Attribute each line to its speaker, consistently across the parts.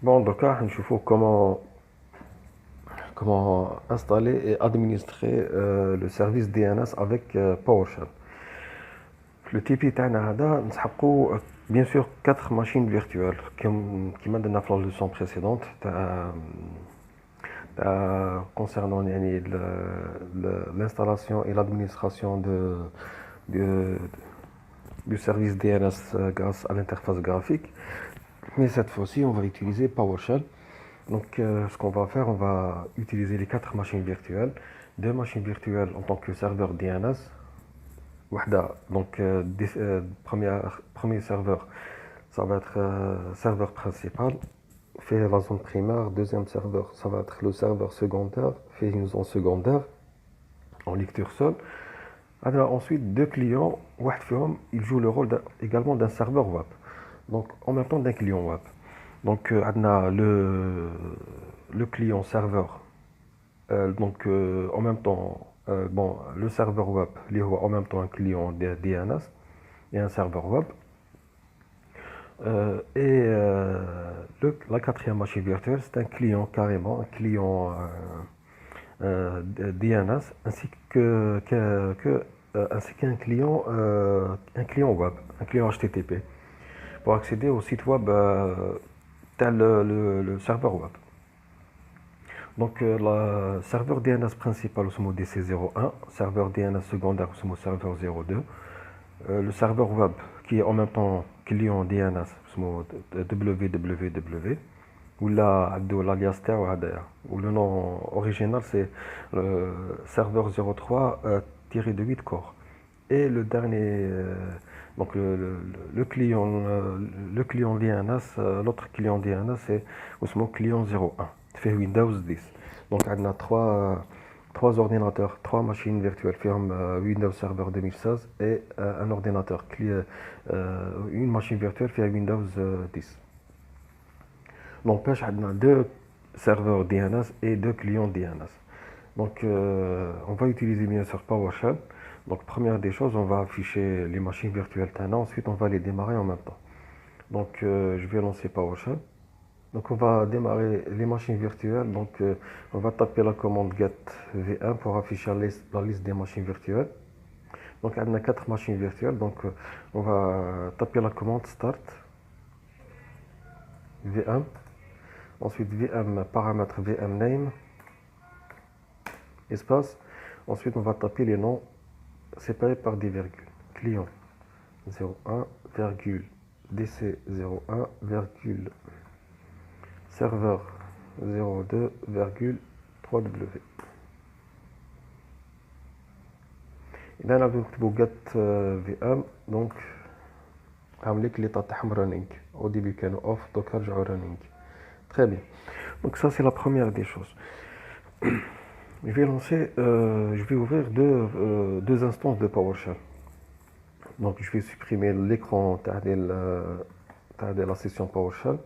Speaker 1: Bon, donc là, je vois comment installer et administrer le service DNS avec PowerShell. Le TP تاعنا هذا نسحقوا bien sûr 4 machines virtuelles كما درنا في la leçon précédente concernant يعني l'installation et l'administration de- du service DNS grâce à l'interface graphique. Mais cette fois-ci, on va utiliser PowerShell. Donc, ce qu'on va faire, on va utiliser les 4 machines virtuelles. Deux machines virtuelles en tant que serveur DNS. Donc, premier serveur, ça va être serveur principal, fait la zone primaire. Deuxième serveur, ça va être le serveur secondaire, fait une zone secondaire en lecture seule. Alors, ensuite, deux clients, il joue le rôle également d'un serveur web. Donc, en même temps d'un client web. Donc, on a le client serveur. En même temps, bon, le serveur web, il y a en même temps un client DNS et un serveur web. La quatrième machine virtuelle, c'est un client carrément, un client DNS, ainsi qu'un client web, un client HTTP, pour accéder au site web tel le serveur web. Donc, le serveur DNS principal, c'est DC01, serveur DNS secondaire, c'est serveur 02. Le serveur web, qui est en même temps client DNS, c'est www. Ou l'alias ou le nom original, c'est serveur 03-8 core. Et le dernier, donc le client DNS, l'autre client DNS, c'est le client 01, fait Windows 10. Donc, on a trois ordinateurs, trois machines virtuelles, firme Windows Server 2016 et un ordinateur, une machine virtuelle, fait Windows 10. N'empêche, on a deux serveurs DNS et deux clients DNS. Donc, on va utiliser bien sûr PowerShell. Donc, première des choses, on va afficher les machines virtuelles Tana. Ensuite, on va les démarrer en même temps. Donc, je vais lancer PowerShell. Donc, on va démarrer les machines virtuelles. Donc, on va taper la commande get v1 pour afficher la liste des machines virtuelles. Donc, on a quatre machines virtuelles. Donc, on va taper la commande start v1. Ensuite, VM paramètre VM name, espace. Ensuite, on va taper les noms séparés par des virgules. Client 01, virgule, DC 01, virgule, serveur 02, virgule, 3W. Et là, on va get VM, donc, عاملك l'état تاعهم running. Au début, كانوا off, donc رجعوا running. Très bien. Donc ça, c'est la première des choses. Je vais ouvrir deux instances de PowerShell. Donc je vais supprimer l'écran de la session PowerShell.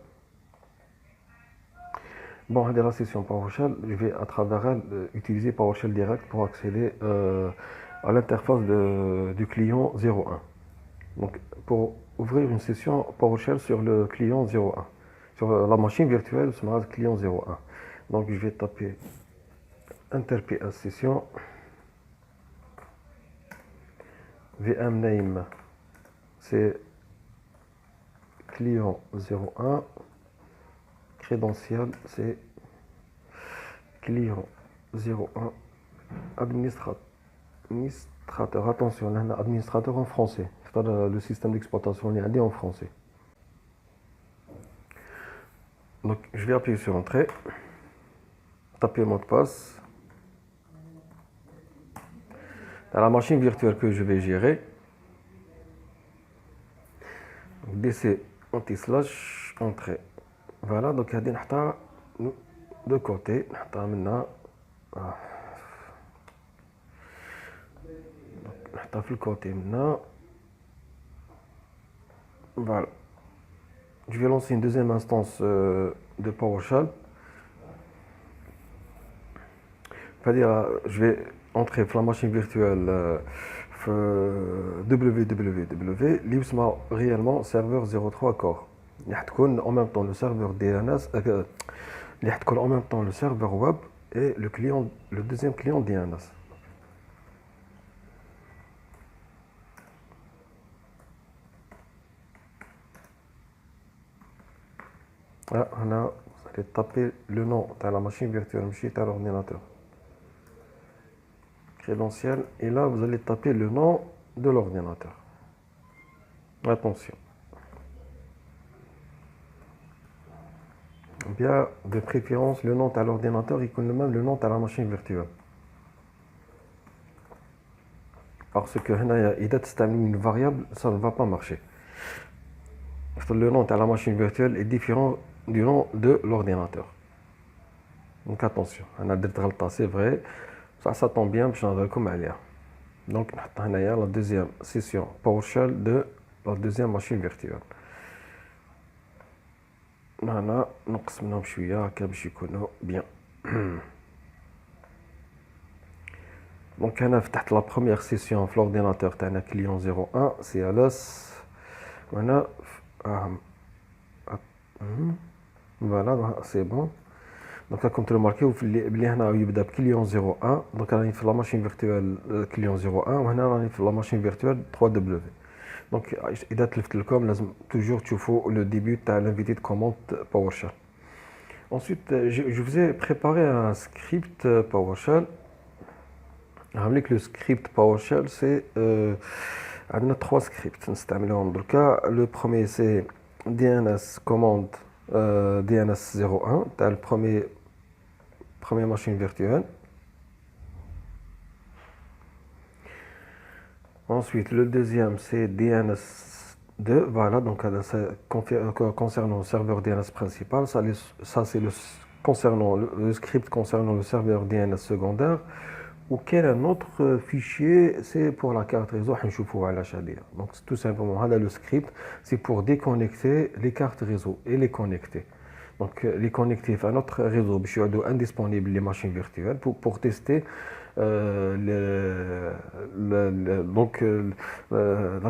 Speaker 1: Bon, de la session PowerShell, je vais à travers elle utiliser PowerShell Direct pour accéder à l'interface du client 01. Donc pour ouvrir une session PowerShell sur le client 01, sur la machine virtuelle, sur le client 01. Donc je vais taper Enter PS session, VM name, c'est client 01, crédentiel, c'est client 01, administrateur, attention, là, administrateur en français, c'est le système d'exploitation est en français. Donc je vais appuyer sur Entrée, taper mot de passe. Dans la machine virtuelle que je vais gérer, DC anti/, entrée. Voilà, donc il y a de côté, maintenant, le côté maintenant. Voilà. Je vais lancer une deuxième instance de PowerShell. C'est-à-dire, je vais entrer dans la machine virtuelle www, réellement serveur 03 core. اللي حتكون en même temps le serveur DNS اللي حتكون en même temps le serveur web et le client, le deuxième client DNS. Là, vous allez taper le nom de la machine virtuelle, de l'ordinateur. Crédentiel, et là, vous allez taper le nom de l'ordinateur. Attention. Bien, de préférence, le nom de l'ordinateur, il connaît même le nom de la machine virtuelle. Parce que il y a une variable, ça ne va pas marcher. Le nom de la machine virtuelle est différent du nom de l'ordinateur. Donc attention, on a des غلطة, c'est vrai. Ça tombe bien, je vais vous dire. Donc, on a la deuxième session PowerShell de la deuxième machine virtuelle. هنا نقص منهم شويه هكا باش يكونوا بيان. دونك هنا فتحت لا بروميير سيسيون في لورديناتور تاعنا كليون 01 سي ال اس. وهنا فوالا سي بون. دونك راكم ترماركيو بلي هنا يبدا بكليون 01. دونك راني في لا ماشين فيرتوال كليون 01 وهنا راني في لا ماشين فيرتوال 3 دبليو. Donc, إذا تلفت لكم لازم toujours تشوفوا le début de l'invité de commande PowerShell. Ensuite, je vous ai préparé un script PowerShell. Avec le script PowerShell, c'est on a 3 scripts. Le premier, c'est DNS commande DNS 01. Tu as le première machine virtuelle. Ensuite, le deuxième, c'est DNS2. Voilà, donc concernant le serveur DNS principal, ça c'est concernant le script concernant le serveur DNS secondaire. Ou quel un autre fichier, c'est pour la carte réseau. Donc, tout simplement, là, le script, c'est pour déconnecter les cartes réseau et les connecter. Donc, les connecter à notre réseau, je suis indisponible les machines virtuelles pour tester la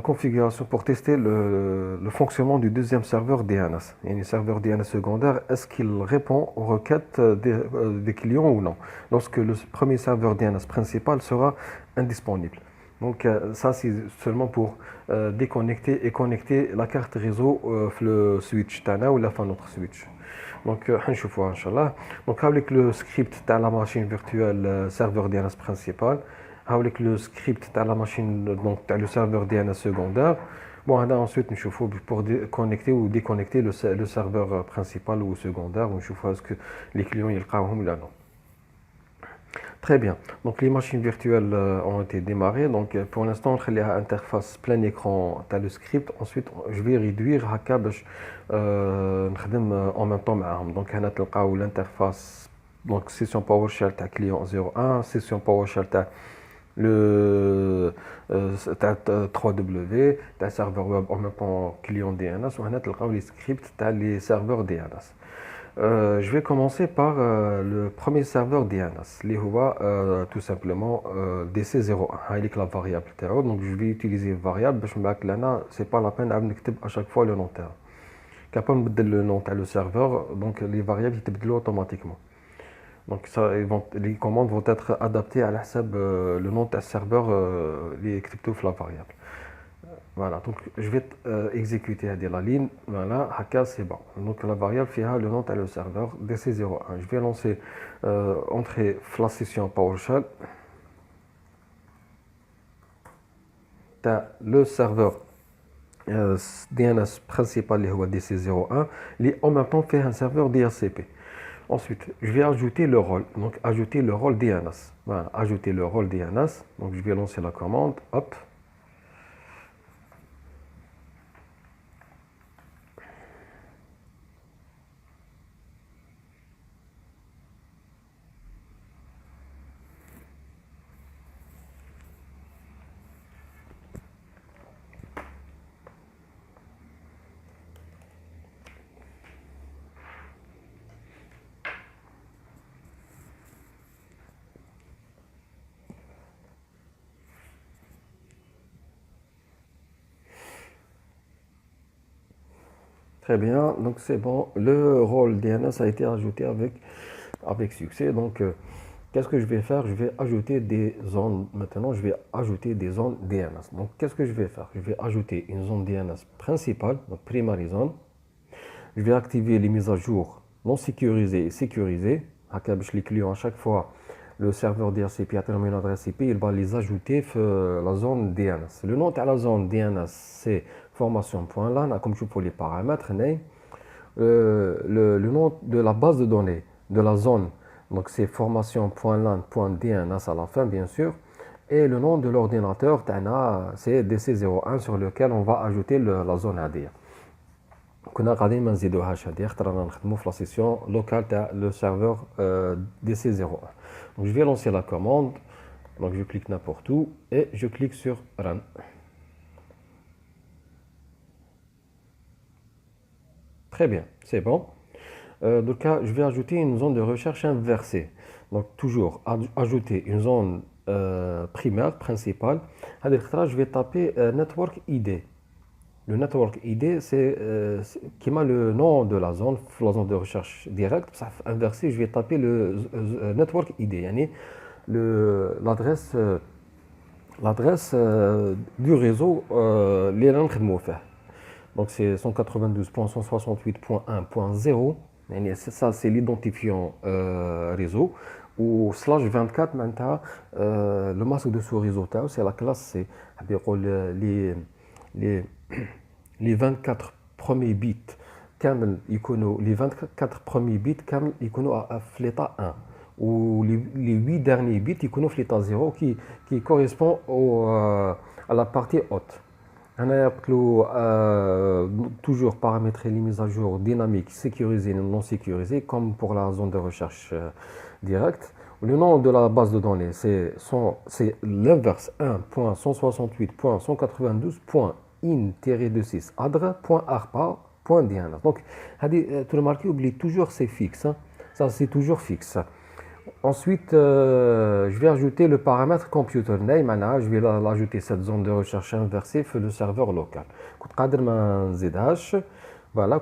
Speaker 1: configuration, pour tester le fonctionnement du deuxième serveur DNS. Et le serveur DNS secondaire, est-ce qu'il répond aux requêtes des clients ou non, lorsque le premier serveur DNS principal sera indisponible. Donc ça, c'est seulement pour déconnecter et connecter la carte réseau le switch Tana ou la fin notre switch. Donc, donc avec le script de la machine virtuelle serveur DNS principal, avec le script de la machine, donc le serveur DNS secondaire. Bon, ensuite, pour connecter ou déconnecter le serveur principal ou secondaire, est-ce que les clients ils ou là non. Très bien. Donc les machines virtuelles ont été démarrées. Donc pour l'instant, on a l'interface plein écran, tu as le script. Ensuite, je vais réduire en même temps. Donc on a l'interface, donc session PowerShell تاع client 01, session PowerShell تاع le 3W, تاع serveur web en même temps client DNS. وهنا تلقاو les scripts تاع les serveurs DNS. Je vais commencer par le premier serveur DNS, qui est tout simplement DC01. C'est la variable. Donc je vais utiliser une variable, ce n'est pas la peine d'écrire à chaque fois le nom. Quand on met le nom du serveur, donc les variables sont automatiquement. Donc les commandes vont être adaptées à le nom du serveur qui est écrit sur la variable. Voilà, donc je vais exécuter la ligne, voilà, c'est bon. Donc la variable fait le nom de le serveur DC01. Je vais lancer entrer la session PowerShell. Le serveur DNS principal qui est DC01, qui en même temps fait un serveur DHCP. Ensuite, je vais ajouter le rôle, donc ajouter le rôle DNS. Voilà, ajouter le rôle DNS. Donc je vais lancer la commande, hop. Très bien, donc c'est bon. Le rôle DNS a été ajouté avec succès. Donc, qu'est-ce que je vais faire? Je vais ajouter des zones. Maintenant, je vais ajouter des zones DNS. Donc, qu'est-ce que je vais faire? Je vais ajouter une zone DNS principale, donc primary zone. Je vais activer les mises à jour non sécurisées et sécurisées. Les clients, à chaque fois, le serveur DHCP a terminé une adresse IP, il va les ajouter dans la zone DNS. Le nom de la zone DNS, c'est formation.lan, comme je peux les paramètres. Le nom de la base de données de la zone, donc c'est formation.lan.dns à la fin, bien sûr. Et le nom de l'ordinateur, c'est DC01 sur lequel on va ajouter la zone AD. كنا قاعدين ما نزيدوهاش هذه خاطر رانا نخدمو في لا سيسيون لوكال تاع لو سيرفور DC01. Donc je vais lancer la commande. Donc je clique n'importe où et je clique sur Run. Très bien, c'est bon. Donc là, je vais ajouter une zone de recherche inversée. Donc toujours ajouter une zone primaire, principale. Je vais taper Network ID. Le Network ID, c'est qui m'a le nom de la zone de recherche directe. Inversé, je vais taper le Network ID, yani l'adresse du réseau les donc c'est 192.168.1.0. Ça, c'est l'identifiant réseau. Ou slash 24, maintenant, le masque de ce réseau, c'est la classe C. Les, les, les 24 premiers bits, les 24 premiers bits, ils à l'état 1. Ou les 8 derniers bits, ils connaissent l'état 0 qui correspond à la partie haute. Toujours paramétrer les mises à jour dynamiques, sécurisées et non sécurisées, comme pour la zone de recherche directe. Le nom de la base de données, c'est l'inverse 1.168.192.in-26 adre.arpa.dns. Donc, tu remarques, oublie toujours c'est fixe. Hein. Ça, c'est toujours fixe. Ensuite, je vais ajouter le paramètre computer name. Je vais l'ajouter cette zone de recherche inversée sur le serveur local. Voilà,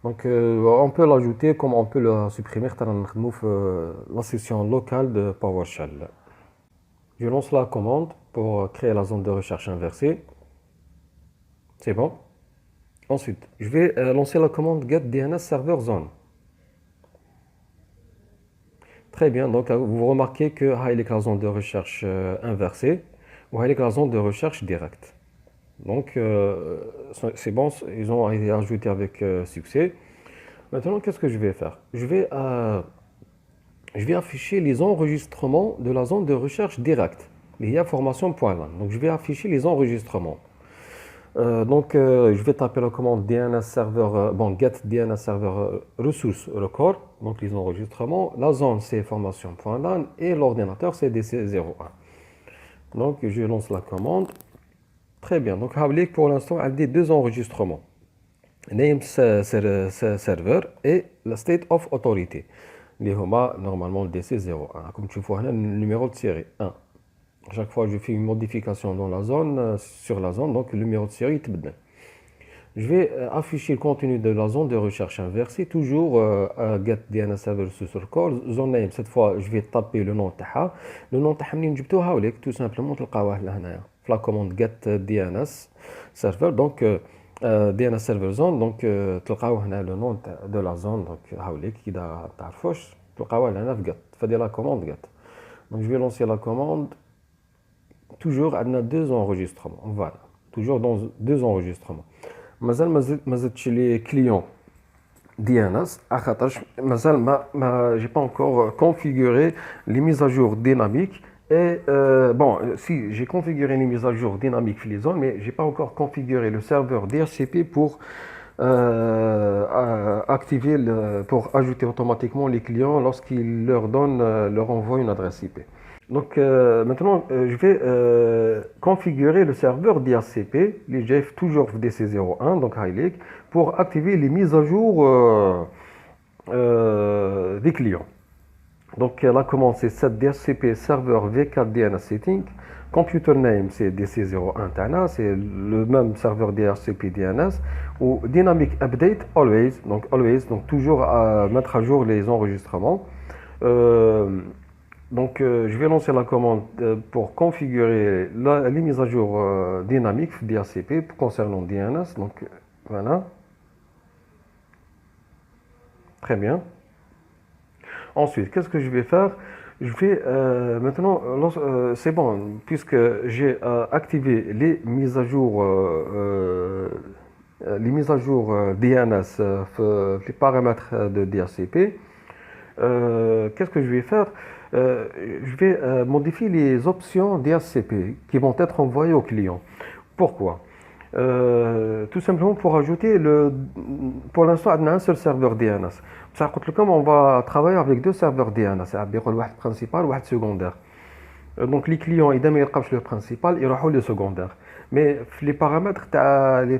Speaker 1: donc on peut l'ajouter comme on peut le supprimer dans la session locale de PowerShell. Je lance la commande pour créer la zone de recherche inversée. C'est bon. Ensuite, je vais lancer la commande get DNS server zone. Très bien, donc vous remarquez que avec la zone de recherche inversée ou avec la zone de recherche directe. Donc c'est bon, ils ont été ajoutés avec succès. Maintenant, qu'est-ce que je vais faire? Je vais afficher les enregistrements de la zone de recherche directe, il y a formation.lan. Donc je vais afficher les enregistrements. Je vais taper la commande DNS server, get DNS server ressources record, donc les enregistrements. La zone c'est formation.lan et l'ordinateur c'est DC01. Donc je lance la commande. Très bien. Donc pour l'instant, elle a deux enregistrements. Name server et la state of authority. Les HOMA normalement le DC01. Comme tu vois, le numéro de série 1. Chaque fois que je fais une modification dans la zone, sur la zone, donc le numéro de série est بدل. Je vais afficher le contenu de la zone de recherche inversée, toujours get DNS server sur call, zone name. Cette fois, je vais taper le nom تاعها. Le nom تاعها منين جبتوه هاوليك tout simplement تلقاوه لهنايا. La commande get DNS server, donc DNS server zone, donc تلقاوه هنا le nom de la zone, donc هاوليك كي تعرفوش تلقاوه لهنا في get. فدي la commande get. Donc je vais lancer la commande. Toujours, on a deux enregistrements. Voilà. Toujours dans deux enregistrements. Chez les clients DNS, j'ai pas encore configuré les mises à jour dynamiques. Et si j'ai configuré les mises à jour dynamiques les zones, mais j'ai pas encore configuré le serveur DHCP pour pour ajouter automatiquement les clients lorsqu'ils leur envoient une adresse IP. Donc maintenant, je vais configurer le serveur DHCP, les GF toujours DC01, donc High pour activer les mises à jour des clients. Donc la commande c'est set DHCP serveur V4 DNS setting. computer name c'est DC01 تاعنا, c'est le même serveur DHCP DNS, ou dynamic update always, donc toujours à mettre à jour les enregistrements. Je vais lancer la commande pour configurer les mises à jour dynamiques DHCP concernant DNS. Donc voilà, très bien. Ensuite, qu'est-ce que je vais faire? Je vais maintenant, c'est bon, puisque j'ai activé les mises à jour DNS, les paramètres de DHCP. Qu'est-ce que je vais faire? Je vais modifier les options DHCP qui vont être envoyées au client. Pourquoi? Tout simplement pour ajouter pour l'instant, on a un seul serveur DNS. Comme on va travailler avec deux serveurs DNS, un principal et un secondaire. Donc les clients, ils ne le principal, ils vont le secondaire. Mais les paramètres,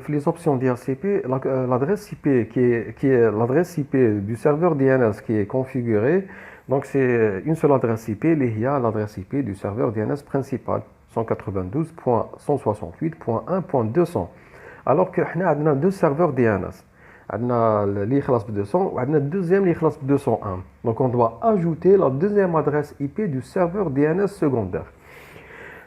Speaker 1: les options DHCP, l'adresse IP qui est l'adresse IP du serveur DNS qui est configurée. Donc c'est une seule adresse IP, l'adresse IP du serveur DNS principal, 192.168.1.200. Alors que nous avons deux serveurs DNS. On a l'ICLAS 200 et le deuxième l'ICLAS 201. Donc on doit ajouter la deuxième adresse IP du serveur DNS secondaire.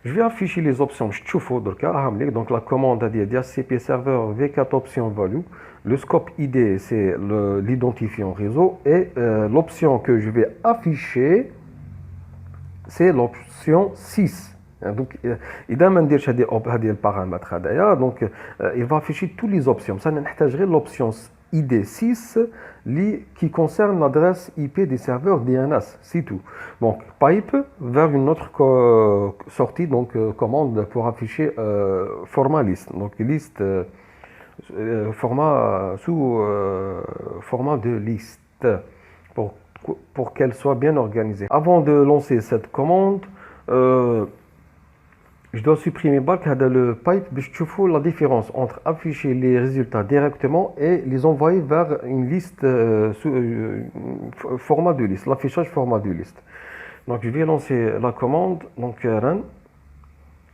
Speaker 1: Je vais afficher les options. Donc la commande DHCP serveur v4 option value. Le scope ID, c'est l'identifiant réseau. Et l'option que je vais afficher, c'est l'option 6. Donc, il va afficher toutes les options. Ça n'exagère l'option ID 6 qui concerne l'adresse IP des serveurs DNS, c'est tout. Donc, pipe vers une autre sortie, donc commande pour afficher format liste. Donc, liste format sous format de liste pour qu'elle soit bien organisée. Avant de lancer cette commande, je dois supprimer le pipe pour voir la différence entre afficher les résultats directement et les envoyer vers une liste format de liste, l'affichage format de liste. Donc je vais lancer la commande, donc run.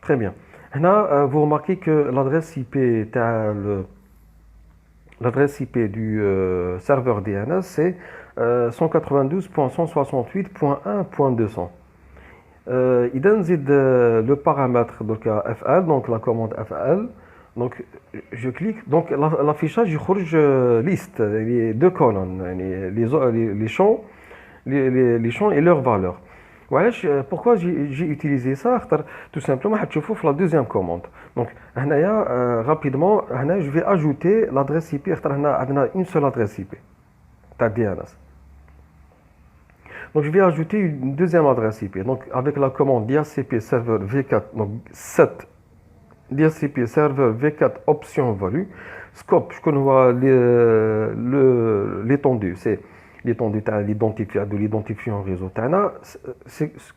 Speaker 1: Très bien. Là, vous remarquez que l'adresse IP du serveur DNS c'est 192.168.1.200. Il donne le paramètre donc FL, donc la commande FL. Donc je clique, donc l'affichage il liste les deux colonnes, les champs, les champs et leurs valeurs. Pourquoi j'ai utilisé ça? Tout simplement, je vais la deuxième commande. Donc rapidement, je vais ajouter l'adresse IP. On a une seule adresse IP, DNS. Donc je vais ajouter une deuxième adresse IP. Donc avec la commande DHCP serveur v4, donc 7 DHCP serveur v4 option value. Scope, je connais l'étendue, c'est l'étendue de l'identifiant réseau.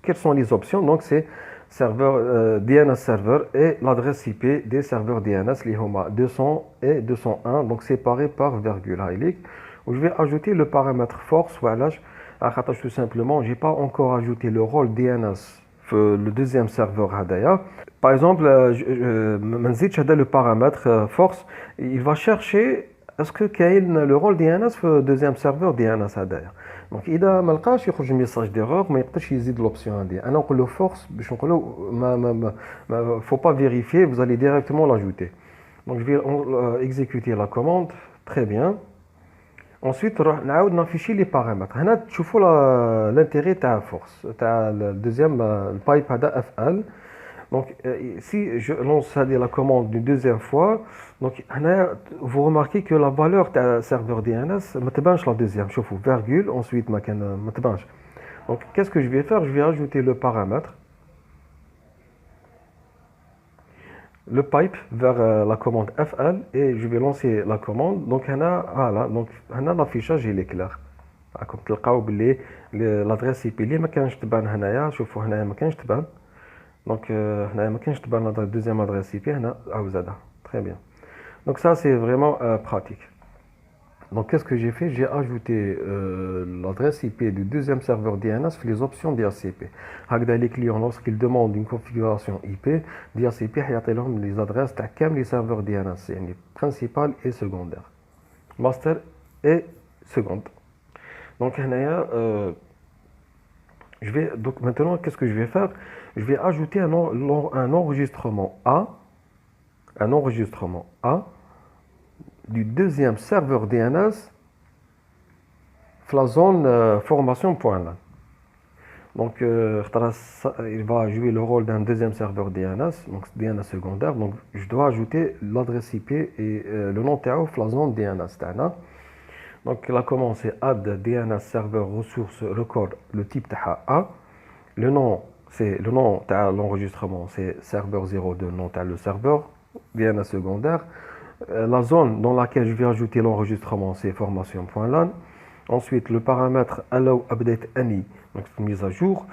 Speaker 1: Quelles sont les options? Donc c'est serveur DNS serveur et l'adresse IP des serveurs DNS, les HOMA 200 et 201, donc séparés par virgule. Où je vais ajouter le paramètre force, voilà. Tout simplement, je n'ai pas encore ajouté le rôle DNS, le deuxième serveur. Par exemple, le paramètre force, il va chercher est-ce que le rôle DNS le deuxième serveur DNS. Donc, il a un message d'erreur, mais il peut utiliser l'option. On a le force, il ne faut pas vérifier, vous allez directement l'ajouter. Donc, je vais exécuter la commande. Très bien. Ensuite, on va afficher les paramètres. Tu vois l'intérêt de la force, le deuxième pipe FL. Donc, si je lance la commande une deuxième fois, donc, vous remarquez que la valeur du serveur DNS me la deuxième. Je fais virgule, ensuite, donc, qu'est-ce que je vais faire? Je vais ajouter le paramètre. Le pipe vers la commande FL et je vais lancer la commande. Donc voilà, donc l'affichage il est clair. Comme تلقاو l'adresse IP اللي ما كانش تبان هنايا. شوفوا هنايا ما كانش تبان. Donc هنايا ما كانش تبان la deuxième adresse IP هنا زادها. Très bien. Donc ça c'est vraiment pratique. Donc qu'est-ce que j'ai fait? J'ai ajouté l'adresse IP du deuxième serveur DNS les options DHCP. هكذا les clients lorsqu'ils demandent une configuration IP DHCP هيعطيلهم les adresses تاع كامل les serveurs DNS يعني principal et secondaire master et seconde. Donc هنايا donc maintenant qu'est-ce que je vais faire? Je vais ajouter un enregistrement A du deuxième serveur DNS la zone formation.lan. Donc il va jouer le rôle d'un deuxième serveur DNS, donc DNS secondaire. Donc je dois ajouter l'adresse IP et le nom de la zone DNS. Donc la commande c'est add DNS serveur ressource record, le type A. Le nom c'est le nom de l'enregistrement, c'est serveur 02, nom de le serveur DNS secondaire. La zone dans laquelle je vais ajouter l'enregistrement, c'est formation.lan. Ensuite, le paramètre allow update any, donc c'est une mise à jour,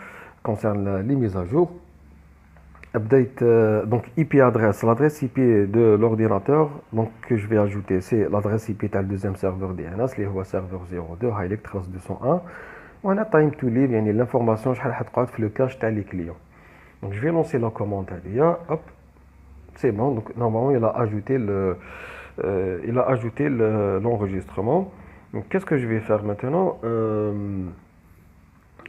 Speaker 1: concerne les mises à jour. Update, donc IP adresse, l'adresse IP de l'ordinateur donc, que je vais ajouter, c'est l'adresse IP de le deuxième serveur DNS, qui est serveur 02, Hilek 201. On a time to live, l'information, je vais le cache les clients. Donc je vais lancer la commande, hop. C'est bon, donc normalement il a ajouté l'enregistrement. Donc qu'est-ce que je vais faire maintenant?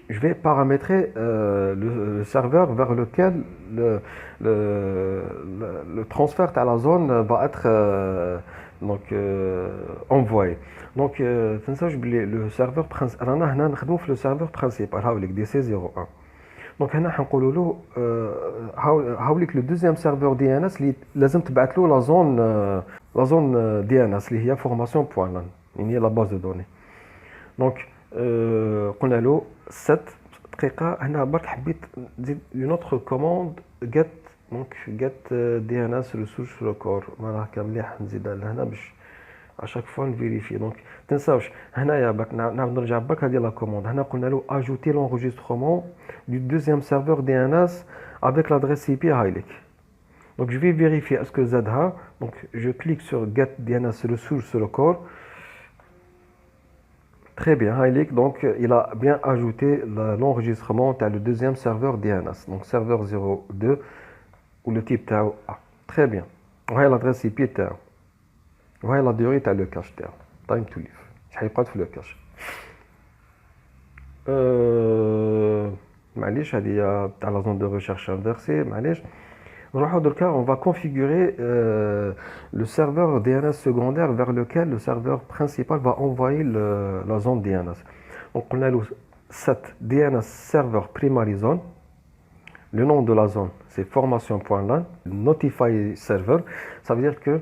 Speaker 1: Je vais paramétrer le serveur vers lequel le transfert à la zone va être envoyé. Donc le serveur principal avec DC01. Donc هنا حنقولوا له هاوليك le deuxième serveur DNS اللي لازم تبعث له la zone DNS اللي هي formation.lan يعني هي la base de données. Donc قلنا له set دقيقة هنا برك حبيت نزيد une autre commande get DNS resource record راه كان مليح نزيدها لهنا باش à chaque fois vérifier. Donc تنساوش هنايا باك نعاود نرجع باك هذه لا كوموند. هنا قلنا له ajouter l'enregistrement du deuxième serveur DNS avec l'adresse IP Hilek. Donc je vais vérifier est-ce que ZH. Donc je clique sur get DNS resource record. Très bien, Hilek. Donc il a bien ajouté l'enregistrement à le deuxième serveur DNS. Donc serveur 02 ou le type TAO A. Très bien. Voilà l'adresse IP TAO. وهي لا ديوري تاع لو كاش تاعو تايم تو ليف شحال يقعد في لو كاش معليش هذه تاع لا زون دو ريشيرش انفيرسي معليش نروحو دركا on va configurer le serveur DNS secondaire vers lequel le serveur principal va envoyer la zone DNS. Donc قلنا له set DNS server primary zone. Le nom de la zone, c'est formation.lan, notify server. Ça veut dire que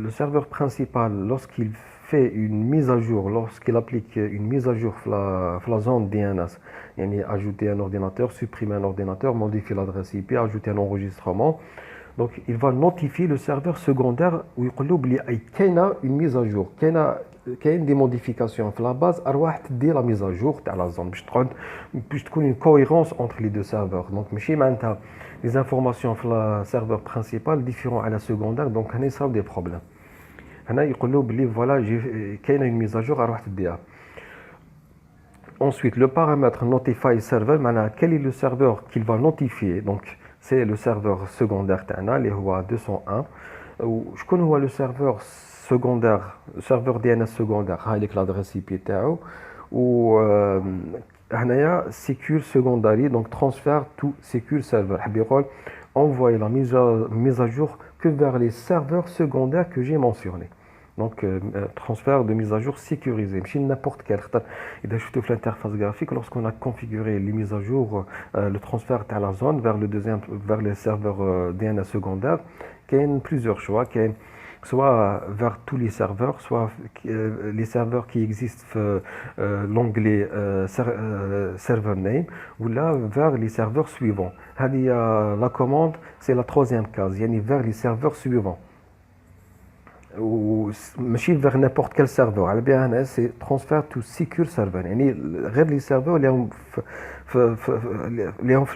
Speaker 1: le serveur principal, lorsqu'il fait une mise à jour, lorsqu'il applique une mise à jour la zone DNS, ajouter un ordinateur, supprimer un ordinateur, modifier l'adresse IP, ajouter un enregistrement, donc il va notifier le serveur secondaire où il y a une mise à jour, كاين des modifications في la base اروح تدي la mise à jour تاع la zone باش تكون une cohérence entre les deux serveurs. Donc ماشي معناتها les informations في la serveur principal différents à la secondaire donc هنا يصراو des problèmes. هنا يقول له بلي voilà كاينه une mise à jour اروح تديها. Ensuite le paramètre notify server معناها quel est le serveur qu'il va notifier. Donc c'est le serveur secondaire تاعنا اللي هو 201. وشكون هو le serveur secondaire, serveur DNS secondaire, avec l'adresse IP تاعو و هنايا secure secondary donc transfert to secure server حاب يقول envoyer la mise à jour que vers les serveurs secondaires que j'ai mentionnés. Donc transfert de mise à jour sécurisé ماشي n'importe quel اذا شفتوا في l'interface graphique lorsqu'on a configuré les mises à jour le transfert à la zone vers les serveurs DNS secondaires كاين plusieurs choix كاين soit vers tous les serveurs, soit les serveurs qui existent l'onglet server name, ou là vers les serveurs suivants. La commande, c'est la troisième case, vers les serveurs suivants. Ou vers n'importe quel serveur. C'est transfer to secure server. Les serveurs, les ont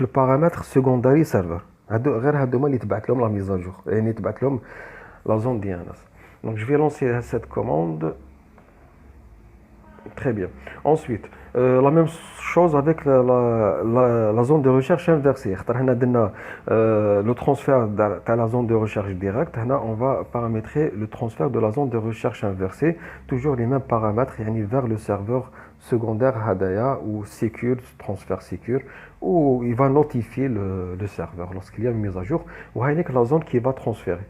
Speaker 1: le paramètre secondary server. غير هادو اللي تبعت لهم la mise à jour. تبعت لهم la zone DNS. Donc je vais lancer cette commande. Très bien. Ensuite, la même chose avec la zone de recherche inversée. Le transfert de la zone de recherche directe. On va paramétrer le transfert de la zone de recherche inversée. Toujours les mêmes paramètres yani vers le serveur secondaire Hadaya ou Secure, transfert Secure, où il va notifier le serveur lorsqu'il y a une mise à jour. Ou la zone qui va transférer.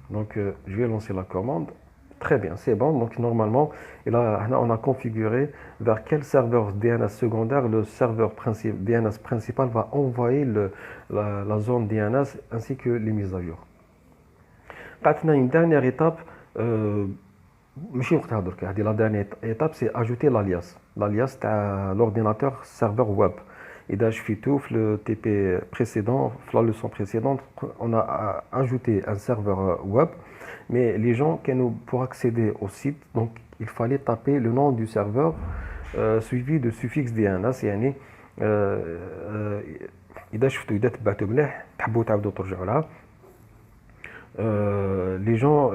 Speaker 1: Donc, je vais lancer la commande. Très bien, c'est bon. Donc, normalement, et là, on a configuré vers quel serveur DNS secondaire le serveur DNS principal va envoyer la zone DNS ainsi que les mises à jour. Maintenant, une dernière étape, la dernière étape, c'est ajouter l'alias. L'alias, c'est l'ordinateur serveur web. Et là, je fais tout, le TP précédent, la leçon précédente, on a ajouté un serveur web, mais les gens, pour accéder au site, donc il fallait taper le nom du serveur suivi de suffixe DNS, يعني إذا شفتوا إذا تبعتوا مليح تحبوا تعاودوا ترجعوا لها. Les gens,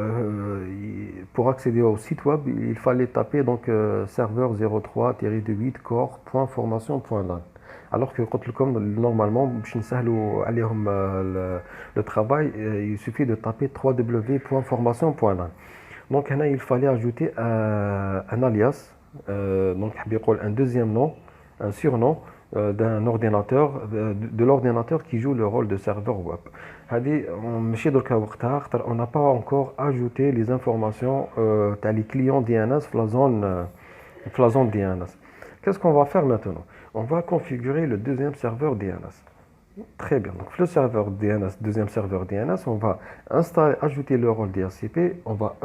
Speaker 1: pour accéder au site web, il fallait taper donc serveur 03-8 core.formation.lan. Alors que normalement, le travail, il suffit de taper www.formation.lan. Donc il fallait ajouter un alias, donc un deuxième nom, un surnom d'un ordinateur, de l'ordinateur qui joue le rôle de serveur web. On n'a pas encore ajouté les informations les clients DNS la zone DNS. Qu'est-ce qu'on va faire maintenant? On va configurer le deuxième serveur DNS. Très bien. Donc le serveur DNS, deuxième serveur DNS, on va ajouter le rôle DHCP, on va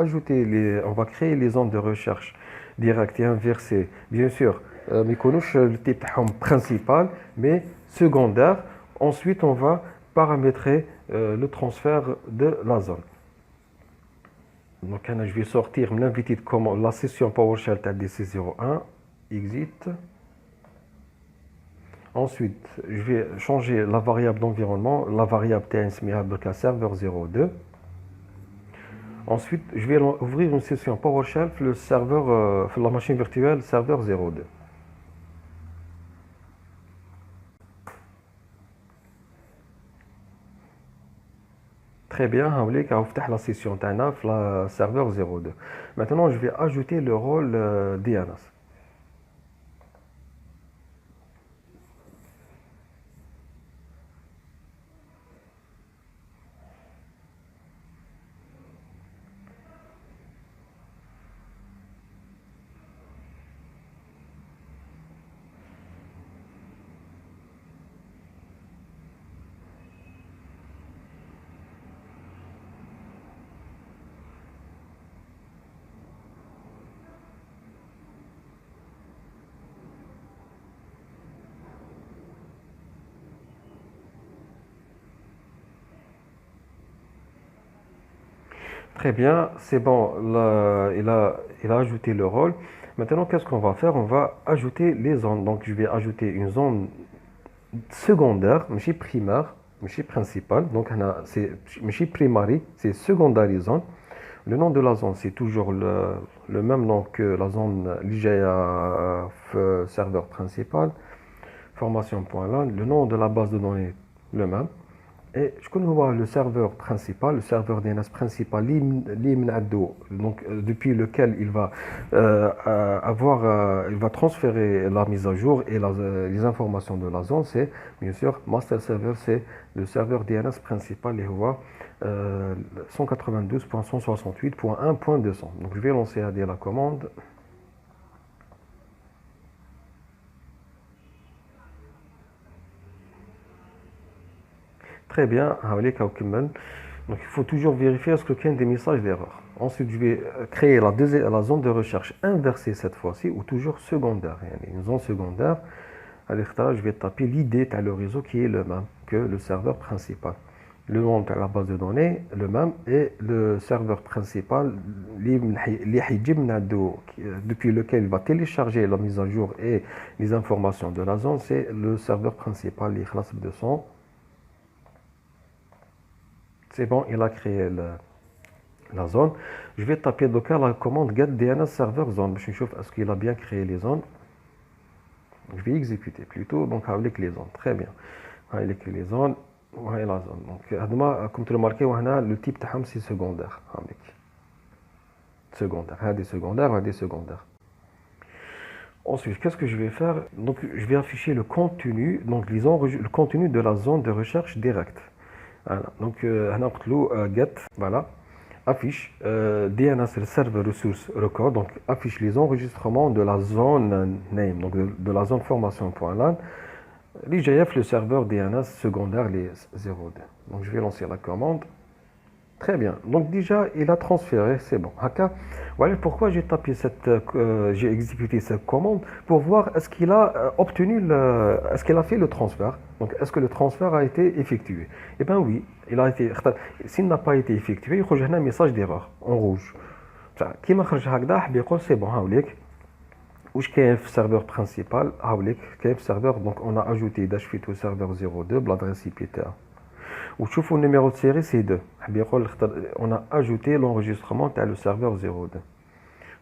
Speaker 1: créer les zones de recherche directe et inversée. Bien sûr, mais le type principal, mais secondaire. Ensuite, on va paramétrer le transfert de la zone. Donc, je vais sortir l'invité de commande, la session PowerShell DC01, exit. Ensuite, je vais changer la variable d'environnement, la variable TNSMIA serveur 02. Ensuite, je vais ouvrir une session PowerShell le serveur, la machine virtuelle serveur 02. Très bien, on va ouvrir la session TNF, la serveur 02. Maintenant, je vais ajouter le rôle DNS. Très bien, c'est bon, là, il a ajouté le rôle. Maintenant, qu'est-ce qu'on va faire? On va ajouter les zones. Donc, je vais ajouter une zone secondaire, mais primaire, mais principale. Donc, c'est primary, c'est secondary zone. Le nom de la zone, c'est toujours le même nom que la zone l'IGA serveur principal, formation.lan. Le nom de la base de données, le même. Et je connais le serveur principal, le serveur DNS principal, donc depuis lequel il va il va transférer la mise à jour et les informations de la zone. C'est bien sûr master server, c'est le serveur DNS principal et 192.168.1.200. Donc je vais lancer la commande. Très bien, donc il faut toujours vérifier est-ce qu'il y a des messages d'erreur. Ensuite, je vais créer la zone de recherche inversée cette fois-ci, ou toujours secondaire. Une zone secondaire, je vais taper l'ID de le réseau qui est le même que le serveur principal. Le nom de la base de données, le même, et le serveur principal, depuis lequel il va télécharger la mise à jour et les informations de la zone, c'est le serveur principal, c'est bon, il a créé la zone. Je vais taper donc la commande get DNS server zone. Je vais voir est-ce qu'il a bien créé les zones. Je vais exécuter plutôt donc avec les zones. Très bien. Avec les zones. Voilà la zone. Donc, comme tu le remarquez, le type تاعهم c'est secondaire. Secondaire. Des secondaires, des secondaires. Ensuite, qu'est-ce que je vais faire? Donc, je vais afficher le contenu, donc le contenu de la zone de recherche directe. Voilà. Donc, get, voilà, affiche DNS server resource record, donc affiche les enregistrements de la zone name, donc de la zone formation.lan, l'IGF, le serveur DNS secondaire, les 02. Donc, je vais lancer la commande. Très bien. Donc déjà, il a transféré, c'est bon. Voilà pourquoi j'ai tapé j'ai exécuté cette commande pour voir est-ce qu'il a est-ce qu'il a fait le transfert. Donc est-ce que le transfert a été effectué? Eh bien oui, il a été. S'il n'a pas été effectué, il y a un message d'erreur en rouge. Qui m'a c'est bon, où je le serveur principal, le serveur, donc on a ajouté d'HFIT au serveur 02, l'adresse IP. وتشوفوا le numéro de série c'est 2. On a ajouté l'enregistrement à le serveur 02.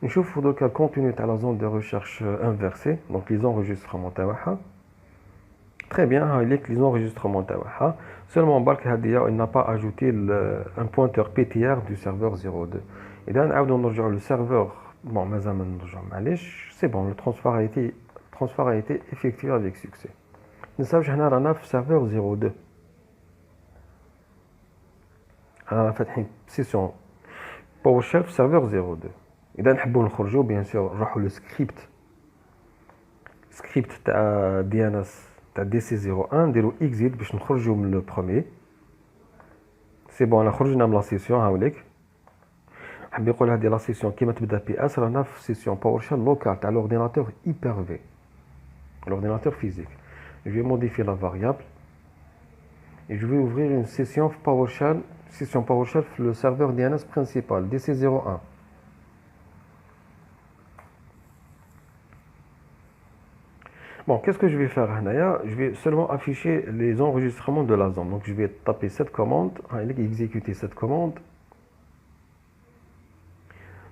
Speaker 1: نشوفوا donc le contenu de la zone de recherche inversée, donc les enregistrements تاعها. Très bien, les enregistrements تاعها. Seulement il n'a pas ajouté un pointeur PTR du serveur 02. Et là نعاودوا نرجعوا le serveur, bon مازال ما نرجعوا معليش, c'est bon, le transfert a été effectué avec succès. نساوش هنا رانا في serveur 02. انا فاتحين سيسيون باور شيل في سيرفر 02. اذا نحبوا نخرجوا بيان سور نروحوا للسكريبت تاع دي ان اس تاع دي سي 01 نديروا اكزيت باش نخرجوا من لو بروميي. سي بون انا خرجنا من لا سيسيون هاوليك. حاب يقول هذه لا سيسيون كيما تبدا بي اس رانا في سيسيون باور شيل لوكال تاع لورديناتور ايبر في l'ordinateur physique. Je vais modifier la variable et je vais ouvrir une session PowerShell le serveur DNS principal DC01. Bon, qu'est-ce que je vais faire? Je vais seulement afficher les enregistrements de la zone. Donc je vais taper cette commande, exécuter cette commande.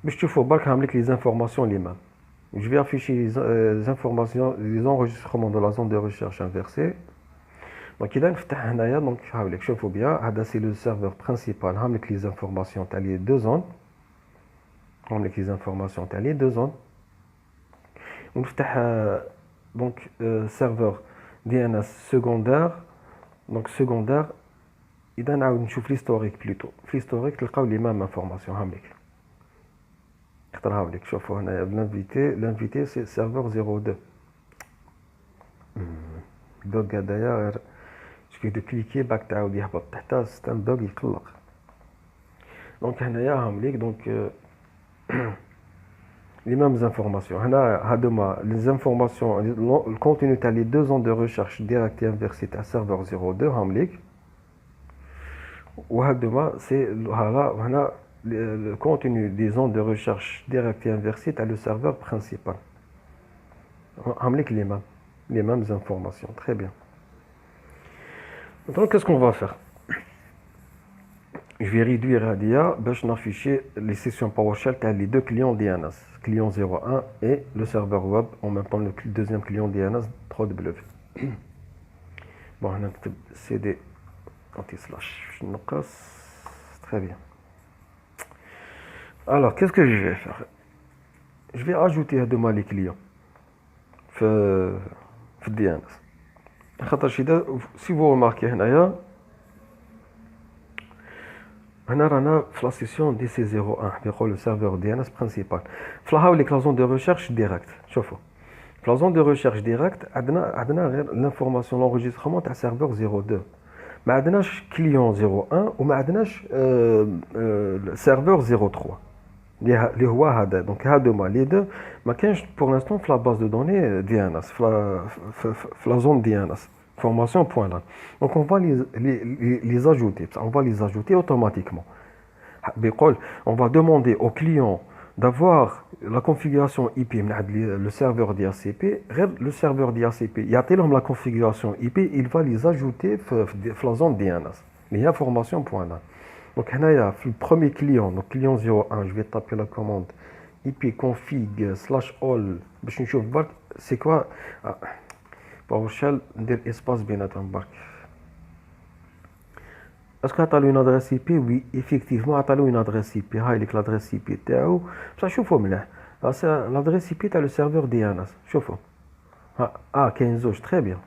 Speaker 1: Mais je faut les informations les mêmes. Je vais afficher les informations, les enregistrements de la zone de recherche inversée. Donc il a une donc je faut bien, c'est le serveur principal avec les informations à les deux zones. Avec les informations à les deux zones. On donc serveur DNS secondaire. Donc secondaire, il a une chouf l'historique plutôt. L'historique, il a les mêmes informations avec. L'invité c'est serveur 02. Donc d'ailleurs je vais cliquer back تعاود يهبط تحت c'est un bug يقلق. Donc هنايا هامليك donc les mêmes informations. Les informations, le contenu تاع les deux ans de recherche directe et inversée à serveur 02 هامليك. وهادوما c'est هنا le contenu des ondes de recherche directe et inversée à le serveur principal. Avec les mêmes informations. Très bien. Donc, qu'est-ce qu'on va faire? Je vais réduire Radia, je vais afficher les sessions PowerShell à les deux clients DNS, client 01 et le serveur web, en même temps le deuxième client DNS 3W. Bon, on a CD anti-slash. Très bien. Alors, qu'est-ce que je vais faire? Je vais ajouter à demain les clients. DNS. Si vous remarquez, on a la session DC01, le serveur DNS principal. On a la zone de recherche directe. La zone de recherche directe, on a l'information, l'enregistrement du serveur 02. Mais on a le client 01 ou on a le serveur 03. Donc les deux, pour l'instant la base de données DNS, la zone DNS, formation.lan. Donc on va les ajouter, automatiquement. On va demander au client d'avoir la configuration IP, le serveur DHCP, le serveur DHCP, il y a la configuration IP, il va les ajouter dans la zone DNS, les informations.lan. Donc, le premier client, donc client 01, je vais taper la commande ipconfig/all. C'est quoi PowerShell, dire espace bien barque. Est-ce que tu as une adresse IP? Oui, effectivement, tu as une adresse IP. L'adresse IP, ça chauffe. L'adresse IP, tu as le serveur DNS. Chauffe. Ah, 15, très bien.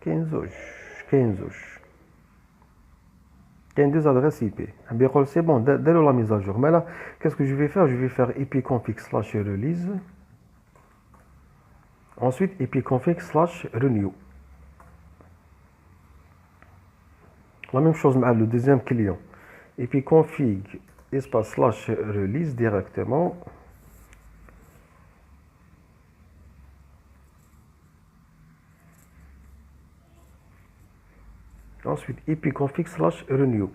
Speaker 1: 15. 2 adresses IP. C'est bon, dès la mise à jour. Mais là, qu'est-ce que je vais faire? Je vais faire ipconfig/release. Ensuite, ipconfig/renew. La même chose avec le deuxième client. ipconfig /release directement. Ensuite, ipconfig/renew.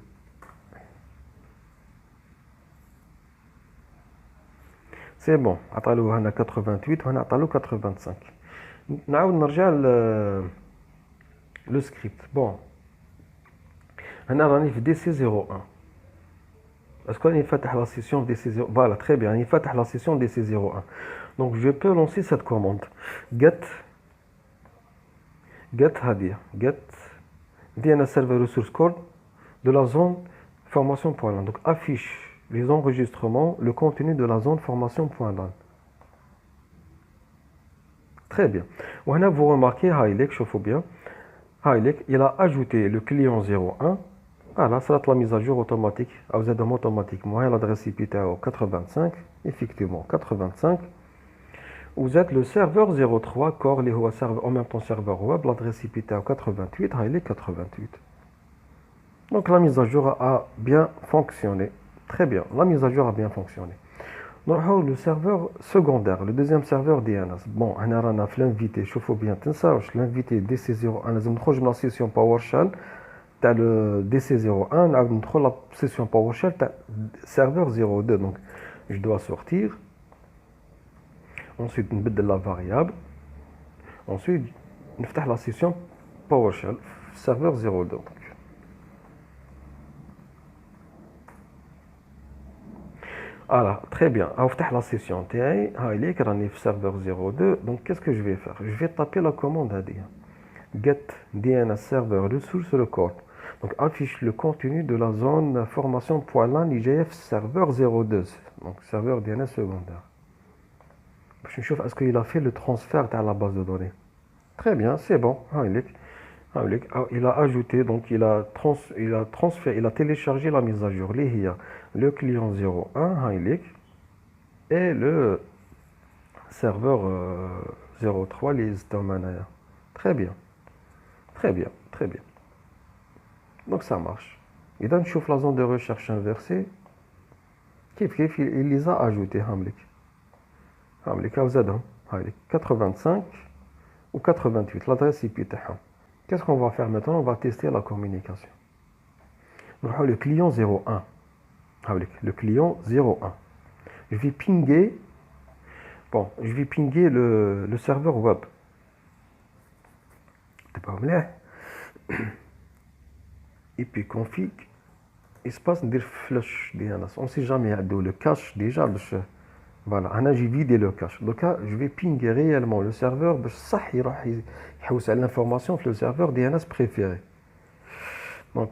Speaker 1: C'est bon. On a 88, on a 85. On a le script. Bon. On a DC01. Est-ce qu'on a fait la session DC01? Voilà, très bien. On a fait la session DC01. Donc, je peux lancer cette commande. Get DNS Server Resource Code de la zone formation.lan. Donc, affiche les enregistrements, le contenu de la zone formation.lan. Très bien. Vous remarquez, chauffe bien. Il a ajouté le client 01. Voilà, ça la mise à jour automatique. Vous êtes automatiquement l'adresse IP 85. Effectivement, 85. Vous êtes le serveur 03 core, en même temps serveur web, l'adresse IP 88, 88. Donc la mise à jour a bien fonctionné. Très bien, la mise à jour a bien fonctionné. Donc le serveur secondaire, le deuxième serveur DNS. Bon, on a l'invité, chauffe bien, l'invité DC01, لازم نخرج من la session PowerShell, t'as le DC01, on a la session PowerShell, t'as serveur 02. Donc je dois sortir. Ensuite, on la variable. Ensuite, on ouvre la session PowerShell, serveur 02. Voilà, très bien. On ouvre la session TI. Il est écrit serveur 02. Donc, qu'est-ce que je vais faire? Je vais taper la commande get DNS server ressource record. Donc, affiche le contenu de la zone formation.lan IGF serveur 02. Donc, serveur DNS secondaire. Je vais voir est-ce qu'il a fait le transfert à la base de données. Très bien, c'est bon. Il a ajouté, donc il a transféré, il a téléchargé la mise à jour. Le client 01, et le serveur 03, les domaines. Très bien. Donc ça marche. Et donc, je la zone de recherche inversée. Il les a ajoutés. 85 ou 88, l'adresse IP. Qu'est-ce qu'on va faire maintenant? On va tester la communication. Le client 01. Le client 01. Je vais pinguer. Bon, je vais pinguer le serveur web. C'est pas mal. ipconfig espace dire flush DNS. On ne sait jamais le cache déjà. Voilà, j'ai vidé le cache. Donc là, je vais pinguer réellement le serveur. Ça, il va l'information sur le serveur DNS préféré. Donc,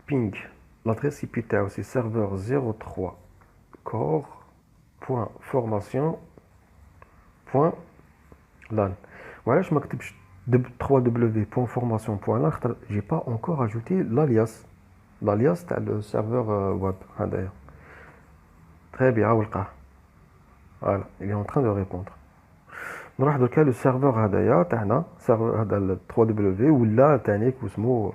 Speaker 1: ping. L'adresse IP c'est serveur 03 core.formation.lan. Voilà, je m'active 3w.formation.lan. Je n'ai pas encore ajouté l'alias. L'alias, c'est le serveur web. D'ailleurs. Très bien, voilà, il est en train de répondre. نروح دركا le serveur هذايا تاعنا serveur هذا ال 3w ولا ثاني اسمه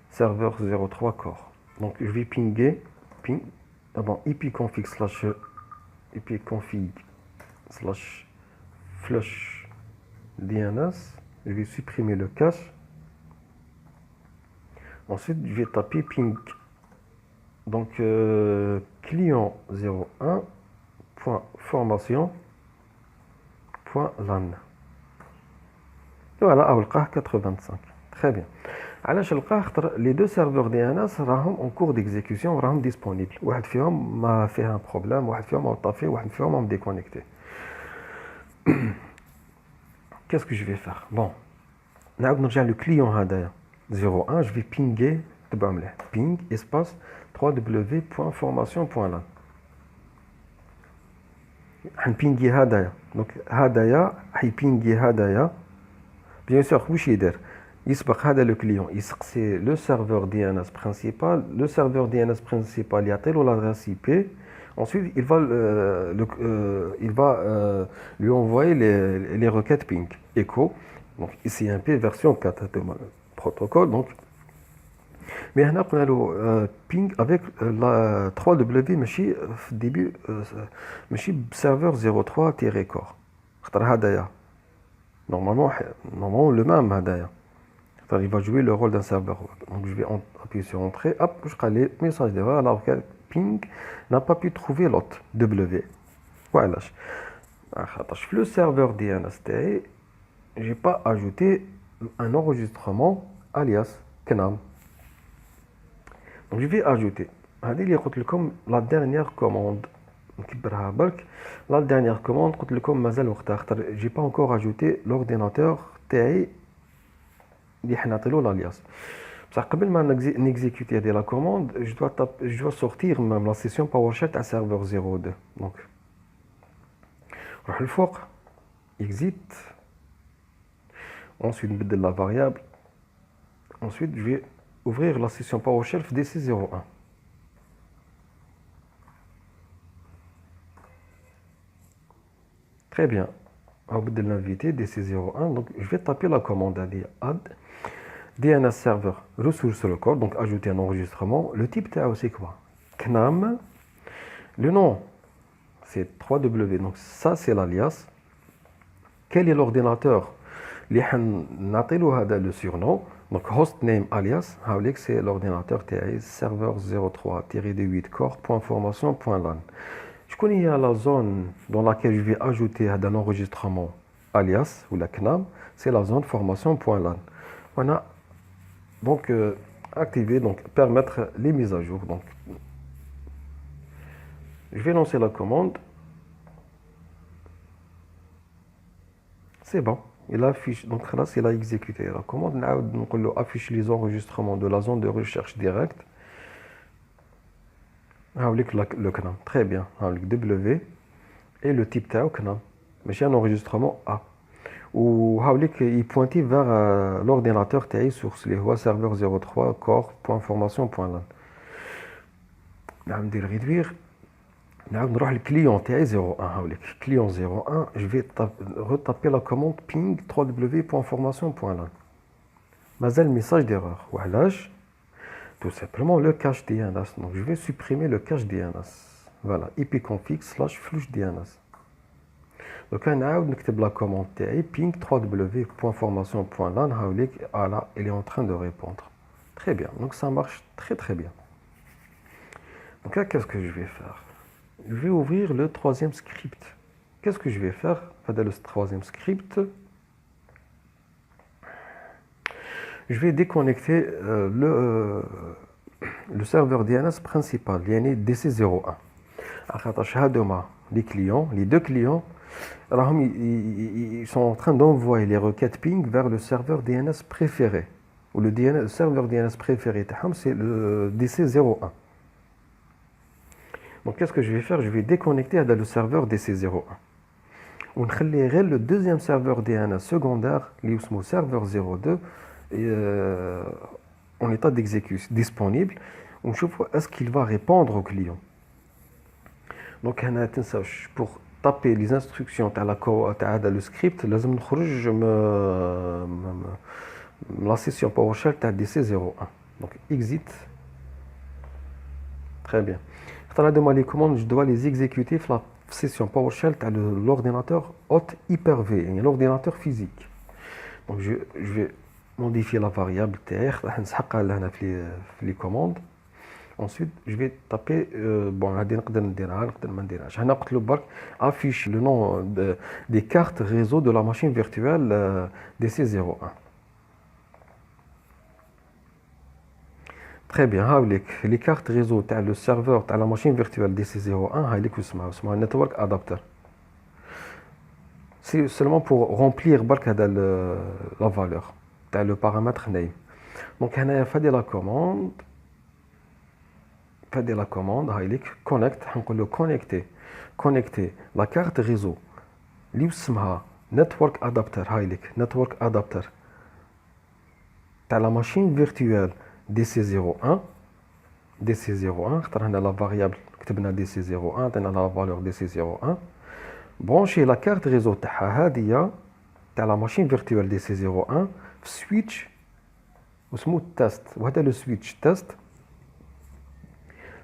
Speaker 1: serveur 03 core. Donc je vais pinguer ipconfig/flush DNS. Je vais supprimer le cache. Ensuite je vais taper ping. Donc client 01.formation.lan. Voilà, 85. Très bien. علاش لقاه خاطر لي دو سيرفور دي ان اس راهم اون كور ديكزيكسيون راهم ديسپونيبل واحد فيهم ما فيها بروبليم واحد فيهم طافي واحد فيهم ديكونيكتي qu'est-ce que je vais faire bon نعاود نرجع لو كليون هذايا 01 je vais pinguer تبعوا مليح ping espace www.formation.lan حنبينغي هذايا دونك هذايا حيبينغي هذايا بيان سور واش يدير يسبق هذا لو كليون يسقسي لو سيرفور دي ان اس برينسيبال لو سيرفور دي ان اس برينسيبال يعطيلو لادريس اي بي ensuite il va lui envoyer les requêtes ping echo donc ici un p version 4 de protocole donc mais هنا قلنا له ping avec la 3W ماشي في الديبي ماشي بسيرفور 03-core خاطر هذايا normalement le même هذايا خاطر il va jouer le rôle d'un serveur donc je vais appuyer sur entrée hop واش قال لي message d'erreur alors que ping n'a pas pu trouver l'hôte W وعلاش خاطر في le serveur DNS تاعي j'ai pas ajouté un enregistrement alias knam. Donc je vais ajouter. هذه اللي قلت لكم la dernière commande. نكبرها برك. La dernière commande قلت لكم مازال وقتها خاطر j'ai pas encore ajouté l'ordinateur تاعي اللي حنعطيلو l'alias. بصح قبل ما نيكزيكوتي هذه la commande, je dois sortir même la session PowerShell تاع serveur 02. Donc نروح للفوق exit. Ensuite نبدل la variable. Ensuite je vais ouvrir la session PowerShell DC01. Très bien. On va l'inviter DC01. Donc je vais taper la commande add DNS server ressource record. Donc ajouter un enregistrement. Le type c'est quoi? Knam. Le nom c'est 3W. Donc ça c'est l'alias. Quel est l'ordinateur? اللي حنعطيلو هذا le surnom. Donc host name alias, c'est l'ordinateur TAI serveur 03-18core.formation.lan. Je connais la zone dans laquelle je vais ajouter un enregistrement alias ou la CNAM, c'est la zone formation.lan. On a donc activé, donc permettre les mises à jour. Donc je vais lancer la commande. C'est bon. Il affiche, donc là, il a exécuté la commande. Donc, on affiche les enregistrements de la zone de recherche directe. Avec le CNAM. Très bien. Avec W et le type TAO CNAM. Mais j'ai un enregistrement A. Ou il pointait vers l'ordinateur TAI source, les serveur 03 core.formation.lan. On va réduire. نروح للكليون تاعي 01 هاوليك كليون 01 je vais retaper la commande ping www.formation.lan مازال message d'erreur وعلاش tout simplement le cache DNS donc je vais supprimer le cache DNS voilà ipconfig/flush DNS donc نعاود نكتب la commande تاعي ping www.formation.lan هاوليك voilà il est en train de répondre très bien donc ça marche très bien donc là qu'est-ce que je vais faire? Je vais ouvrir le troisième script. Qu'est-ce que je vais faire dans le troisième script? Je vais déconnecter le serveur DNS principal, DC01. Les clients, les deux clients, ils sont en train d'envoyer les requêtes ping vers le serveur DNS préféré. Ou le serveur DNS préféré, c'est le DC01. Donc qu'est-ce que je vais faire? Je vais déconnecter le serveur DC01. On va le deuxième serveur DNS secondaire, le serveur 02, en état d'exécution disponible. On va voir est-ce qu'il va répondre au client. Donc pour taper les instructions de le script, je la session PowerShell DC01. Donc exit. Très bien. Les commandes, je dois les exécuter dans la session PowerShell de l'ordinateur hôte Hyper-V, l'ordinateur physique. Donc je vais modifier la variable TR, les commandes. Ensuite, je vais taper, affiche le nom des cartes réseau de la machine virtuelle DC01. Très bien. Les cartes réseau, le serveur, la machine virtuelle DC01, c'est un network adapter. C'est seulement pour remplir la valeur, le paramètre name. Donc, on a fait la commande, connect, on peut connecter la carte réseau, network adapter, la machine virtuelle DC01, on a la variable DC01, on a la valeur DC01, brancher la carte réseau de la machine virtuelle DC01, switch, ou test, le switch test.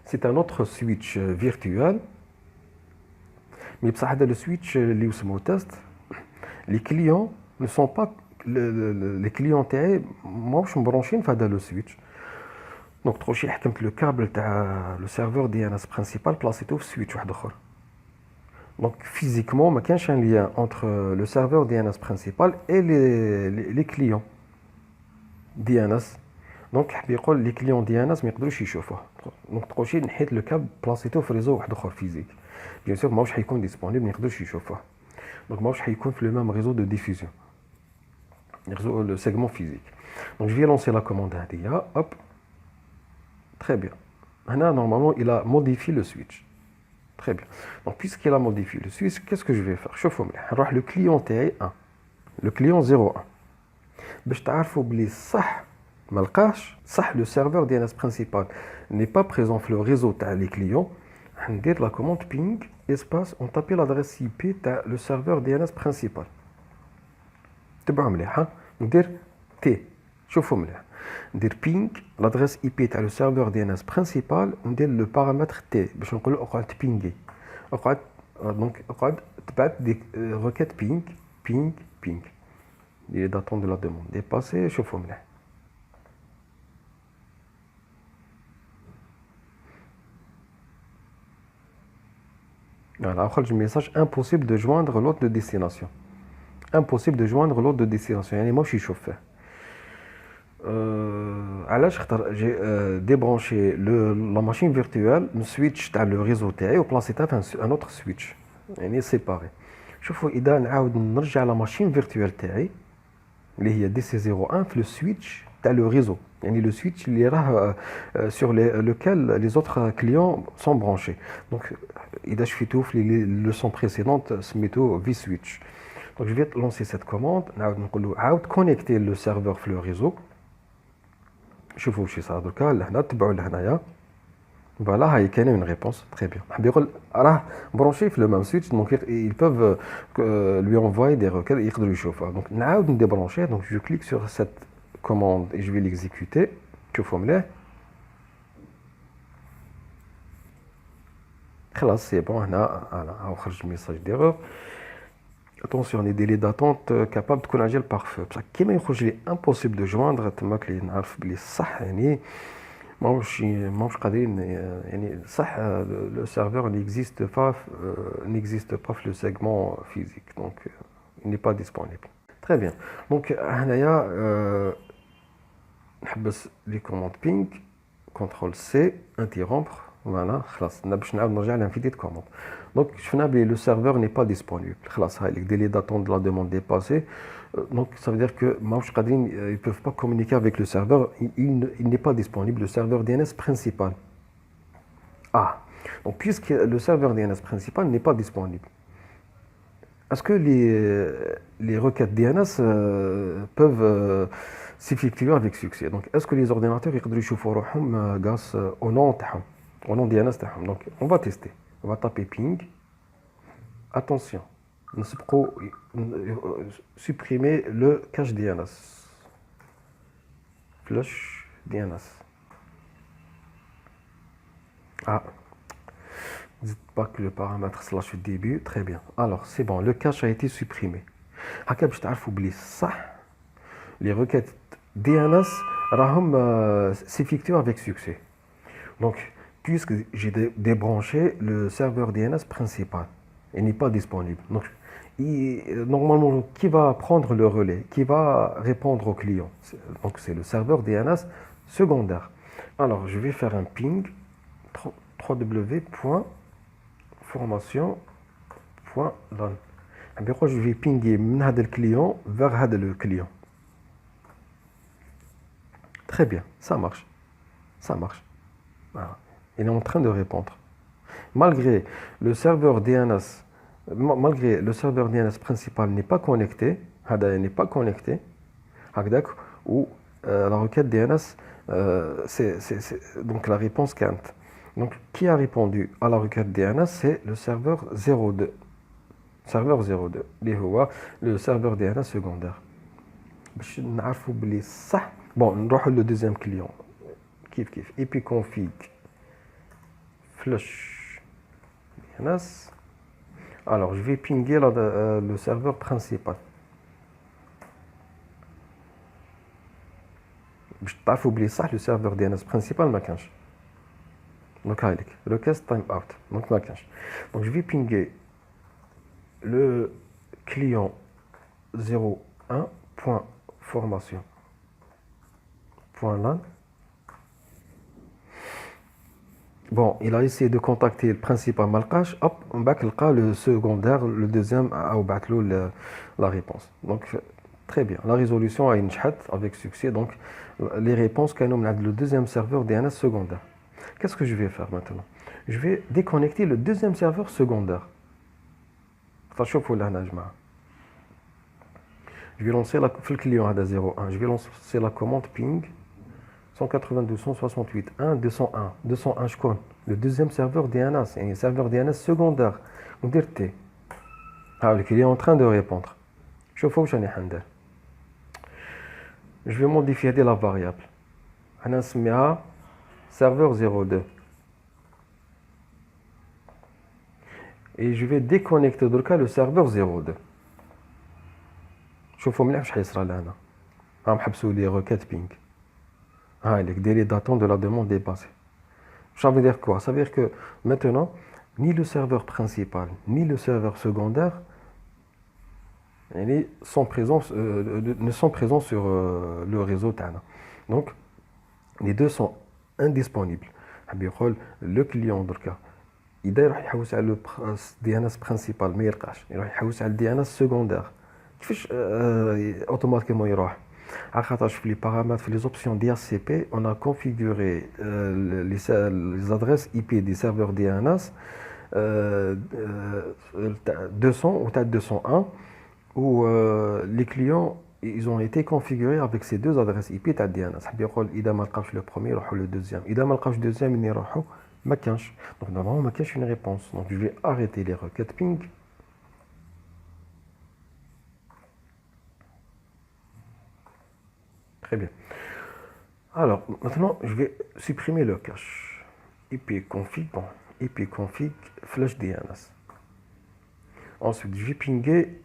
Speaker 1: C'est un autre switch virtuel, mais pour le switch test, les clients ne sont pas les clients sont branchés dans le switch. Donc, le câble le serveur DNS principal placé au switch. Donc, physiquement, il y a un lien entre le serveur DNS principal et les clients DNS. Donc, les clients DNS ne peuvent pas voir. Donc, le câble placé au réseau physique. Bien sûr, il n'est pas disponible, ne peuvent pas voir. Donc, il est le même réseau de diffusion. Le segment physique. Donc, je vais lancer la commande ADIA. Hop. Très bien. Là, normalement, il a modifié le switch. Très bien. Donc, puisqu'il a modifié le switch, qu'est-ce que je vais faire? Je vais le client TI1, le client 01. باش تعرفوا بلي صح ما لقاش صح le serveur DNS principal n'est pas présent dans le réseau تاع les clients. ندير la commande ping espace on tape l'adresse IP تاع le serveur DNS principal. تبعوا مليح. ندير تي شوفوا مليح. ندير ping l'adresse IP تاع le serveur DNS principal وندير le paramètre T باش نقولوا اقعد بينغي اقعد دونك اقعد تبعت دي requête ping les datant de la demande dépassé شوفوا مليح. Voilà, خرج message impossible de joindre l'hôte de destination. Impossible de joindre l'hôte de destination. يعني ماشي يشوف فيه. علاش خاطر j'ai débranché la machine virtuelle le switch تاع le réseau تاعي وبلاصيتها في un autre switch يعني séparé. شوفوا اذا نعاود نرجع la machine virtuelle تاعي اللي هي DC01 في le switch تاع le réseau يعني le switch اللي راه sur lequel les autres clients sont branchés. Donc اذا شفتوا في les leçons précédentes سميتو vSwitch. Donc je vais lancer cette commande نعاود نقولوا عاود connecter le serveur في le réseau. شوفوا واش يصرا دركا لهنا تبعوا لهنايا فوالا هاي كاينه une réponse très bien. حاب يقول راه برونشي في لو ميم سويتش دونك ils peuvent lui envoyer des requêtes يقدروا يشوفوها. دونك نعاود نديبرونشي دونك je clique sur cette commande et je vais l'exécuter. شوفوا مليح خلاص سي بون. هنا ها خرج ميساج ديرور. Attention, les délais d'attente capables de connaître le pare-feu. Parce que comme il est impossible de joindre, تما كلي نعرف بلي صح يعني ماهوش قادرين يعني صح le serveur n'existe pas le segment physique donc il n'est pas disponible. Très bien. Donc هنايا نحبس les commandes ping CTRL C interrompre. Voilà, خلاص باش نعاود نرجع لانفيدي de commande. Donc شفنا بلي le serveur n'est pas disponible. خلاص هاي les délais d'attente de la demande dépassé. Donc ça veut dire que ماهوش قادرين ils peuvent pas communiquer avec le serveur, il n'est pas disponible le serveur DNS principal. Ah. Donc puisque le serveur DNS principal n'est pas disponible. Est-ce que les requêtes DNS peuvent s'effectuer avec succès? Donc est-ce que les ordinateurs يقدروا يشوفوا روحهم grâce au nom تاعهم au nom DNS تاعهم? Donc on va tester. On va taper ping. Attention. نسبقوا supprimer le cache DNS. Flush DNS. Ah. Dites pas que le paramètre slash début. Très bien. Alors, c'est bon. Le cache a été supprimé. هكا باش تعرفوا بلي صح les requêtes DNS راهم s'effectuent avec succès. Donc, puisque j'ai débranché le serveur DNS principal, il n'est pas disponible. Donc, normalement, qui va prendre le relais? Qui va répondre au client? Donc, c'est le serveur DNS secondaire. Alors, je vais faire un ping www.formation.lan. Je vais pinguer le client vers le client. Très bien, ça marche. Ça marche. Voilà. Il est en train de répondre. Malgré le serveur DNS, malgré le serveur DNS principal n'est pas connecté, n'est pas connecté, ou la requête DNS, donc la réponse Kant. Donc, qui a répondu à la requête DNS? C'est le serveur 02. Serveur 02. Le serveur DNS secondaire. Bon, on va le deuxième client. Kif kif. IP config flush DNS. Alors, je vais pinguer le serveur principal. Je t'ai oublié ça, le serveur DNS principal, ma canche. Donc, request timeout. Donc, ma canche. Donc, je vais pinguer le client 01.formation.lan. Bon, il a essayé de contacter le principal malcache, hop, on va le secondaire, le deuxième, a la réponse. Donc, très bien. La résolution a une chat avec succès. Donc, les réponses qu'on a le deuxième serveur DNS secondaire. Qu'est-ce que je vais faire maintenant? Je vais déconnecter le deuxième serveur secondaire. Je vais lancer le client à 01. Je vais lancer la commande ping 192.168.1.201. Je connais. Le deuxième serveur DNS, c'est un serveur DNS secondaire. Le client est en train de répondre. Je vais modifier la variable. Serveur 02. Et je vais déconnecter le serveur 02. شوفوا مليح واش حيصرى لهنا راهم حبسوا لي requête ping. Les délais d'attente de la demande est passé. Ça veut dire quoi? Ça veut dire que maintenant, ni le serveur principal, ni le serveur secondaire ne sont présents sur le réseau TANA. Donc, les deux sont indisponibles. Le client, il doit يحوس على le DNS principal, mais il doit يحوس على le DNS secondaire. كيفاش automatiquement يروح؟ les paramètres, les options DHCP, on a configuré les adresses IP des serveurs DNS 200 ou 201 où les clients ils ont été configurés avec ces deux adresses IP تاع DNS. إذا ما لقاوش le premier يروحوا le deuxième. إذا ما لقاوش le deuxième يروحوا ما كانش. Donc normalement ما كانش une réponse. Donc je vais arrêter les requêtes ping. Très bien. Alors, maintenant, je vais supprimer le cache. ipconfig, bon, ipconfig flash DNS. Ensuite, je vais pinguer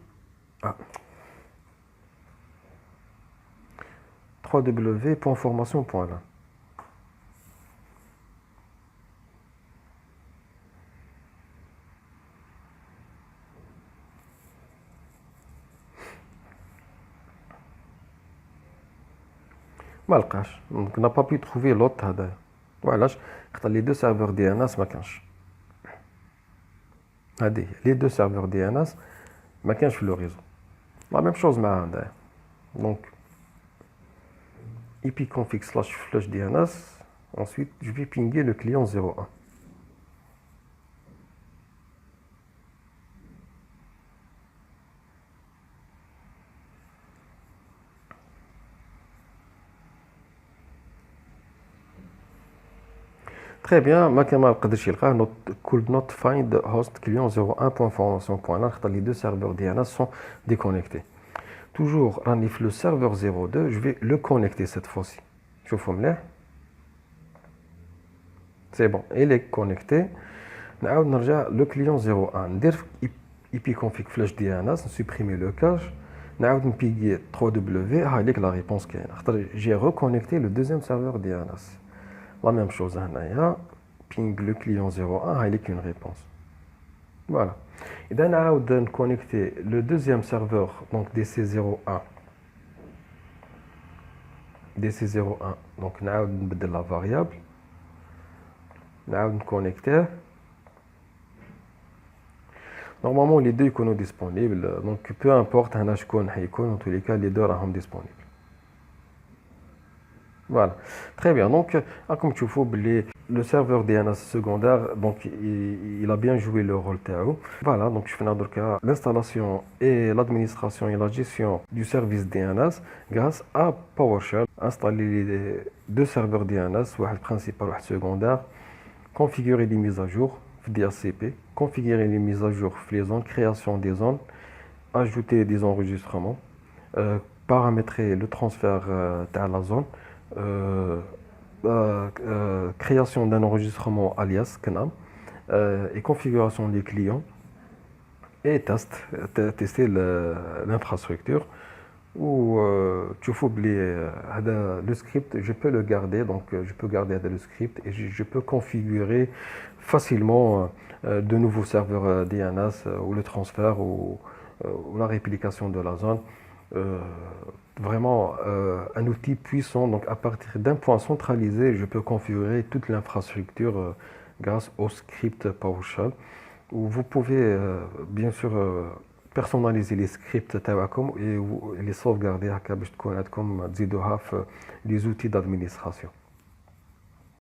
Speaker 1: www.formation.lan. Donc, on n'a pas pu trouver l'autre. Voilà, les deux serveurs DNS ما كانش. Les deux serveurs DNS ما كانش في le réseau. La même chose مع هذا. Donc ipconfig/flush DNS. Ensuite, je vais pinguer le client 01. Très bien, could not find host client 01.formation.lan. Les deux serveurs DNS sont déconnectés. Toujours, le serveur 02, je vais le connecter cette fois-ci. C'est bon, il est connecté. Le client 01. ipconfig flash DNS, supprimer le cache. Npiguer 3W, avec la réponse. J'ai reconnecté le deuxième serveur DNS. La même chose, ping le client 01 avec une réponse. Voilà. Et then, on va connecter le deuxième serveur, donc DC01, DC01. Donc, نعاود نبدل la variable, نعاود نكونيكتيه. Normalement, les deux ils sont disponibles. Donc, peu importe هنا شكون حيكون, en tous les cas, les deux راهم disponibles. Voilà, très bien. Donc, comme tu vois, le serveur DNS secondaire, donc, il a bien joué le rôle تاعو. Voilà, donc je fais l'installation et l'administration et la gestion du service DNS grâce à PowerShell. Installer les deux serveurs DNS, un principal et un secondaire, configurer les mises à jour, DHCP, configurer les mises à jour, les zones, création des zones, ajouter des enregistrements, paramétrer le transfert à la zone, création d'un enregistrement alias CNAM, et configuration des clients et tester l'infrastructure. Ou tu faut oublier le script, je peux le garder, donc je peux garder le script et je peux configurer facilement de nouveaux serveurs DNS ou le transfert ou la réplication de la zone. Euh, Vraiment un outil puissant, donc à partir d'un point centralisé, je peux configurer toute l'infrastructure grâce au script PowerShell. Où vous pouvez bien sûr personnaliser les scripts et les sauvegarder comme les outils d'administration.